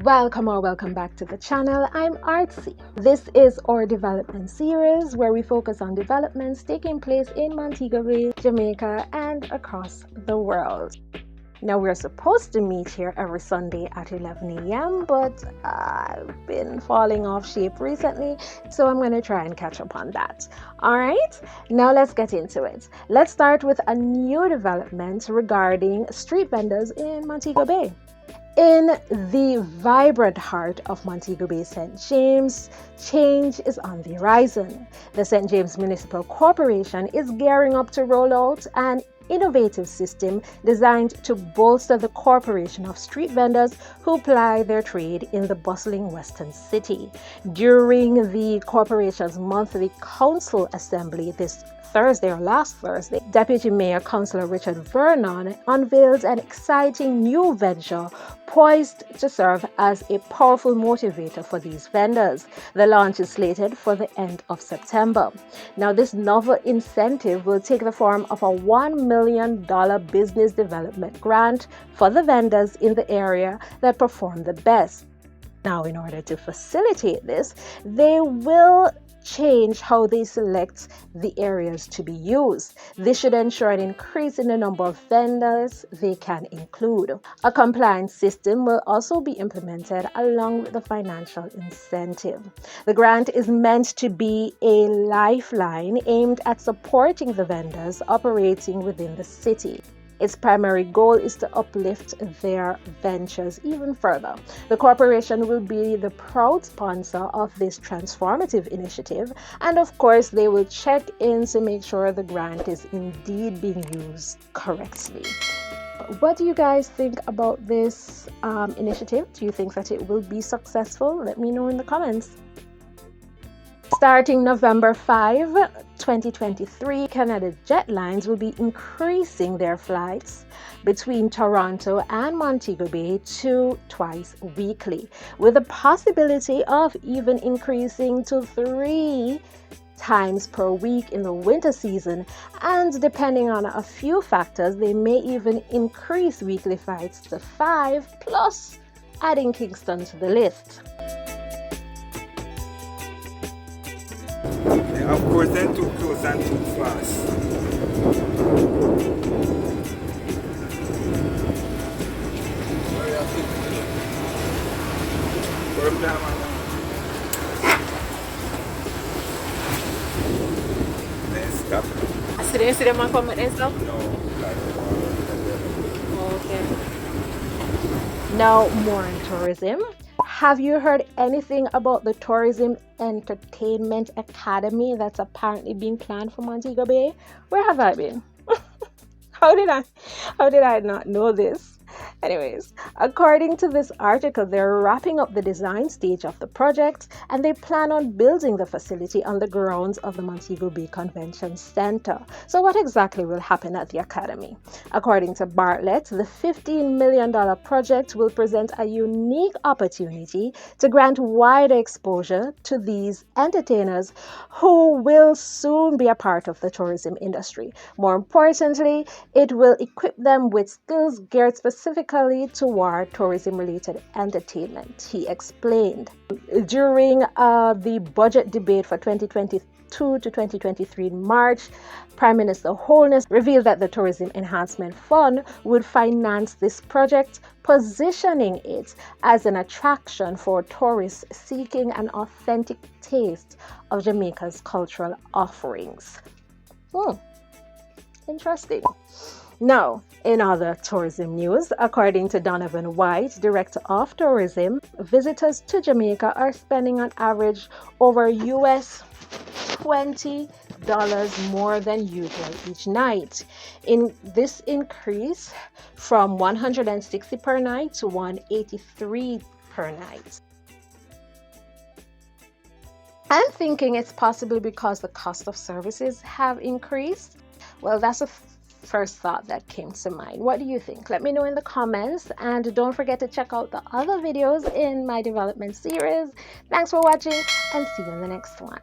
Welcome or welcome back to the channel. I'm Artsy. This is our development series where we focus on developments taking place in Montego Bay, Jamaica and across the world. Now we're supposed to meet here every Sunday at 11 a.m. but I've been falling off shape recently, so I'm going to try and catch up on that. Alright, now let's get into it. Let's start with a new development regarding street vendors in Montego Bay. In the vibrant heart of Montego Bay, St. James, change is on the horizon. The St. James Municipal Corporation is gearing up to roll out an innovative system designed to bolster the corporation of street vendors who ply their trade in the bustling western city. During the corporation's monthly council assembly last Thursday, Deputy Mayor Councillor Richard Vernon unveiled an exciting new venture poised to serve as a powerful motivator for these vendors. The launch is slated for the end of September. Now, this novel incentive will take the form of a $1 million business development grant for the vendors in the area that perform the best. Now, in order to facilitate this, they will change how they select the areas to be used. This should ensure an increase in the number of vendors they can include. A compliance system will also be implemented along with the financial incentive. The grant is meant to be a lifeline aimed at supporting the vendors operating within the city. Its primary goal is to uplift their ventures even further. The corporation will be the proud sponsor of this transformative initiative, and of course, they will check in to make sure the grant is indeed being used correctly. What do you guys think about this initiative? Do you think that it will be successful? Let me know in the comments. Starting November 5, 2023, Canada Jetlines will be increasing their flights between Toronto and Montego Bay to twice weekly, with the possibility of even increasing to 3 times per week in the winter season, and depending on a few factors, they may even increase weekly flights to 5, plus adding Kingston to the list. Of course, they're too close and too fast. Stop. So you see them and come and stuff? No, Okay. Now, more on tourism. Have you heard anything about the Tourism Entertainment Academy that's apparently being planned for Montego Bay? Where have I been? How did I not know this? Anyways, according to this article, they're wrapping up the design stage of the project and they plan on building the facility on the grounds of the Montego Bay Convention Center. So what exactly will happen at the Academy? According to Bartlett, the $15 million project will present a unique opportunity to grant wider exposure to these entertainers who will soon be a part of the tourism industry. More importantly, it will equip them with skills geared specifically toward tourism-related entertainment, he explained. During the budget debate for 2022 to 2023 in March, Prime Minister Holness revealed that the Tourism Enhancement Fund would finance this project, positioning it as an attraction for tourists seeking an authentic taste of Jamaica's cultural offerings. Interesting. Now, in other tourism news, according to Donovan White, Director of Tourism, visitors to Jamaica are spending on average over US $20 more than usual each night. In this increase from $160 per night to $183 per night. I'm thinking it's possibly because the cost of services have increased. Well, that's a first thought that came to mind. What do you think? Let me know in the comments, and don't forget to check out the other videos in my development series. Thanks for watching and see you in the next one.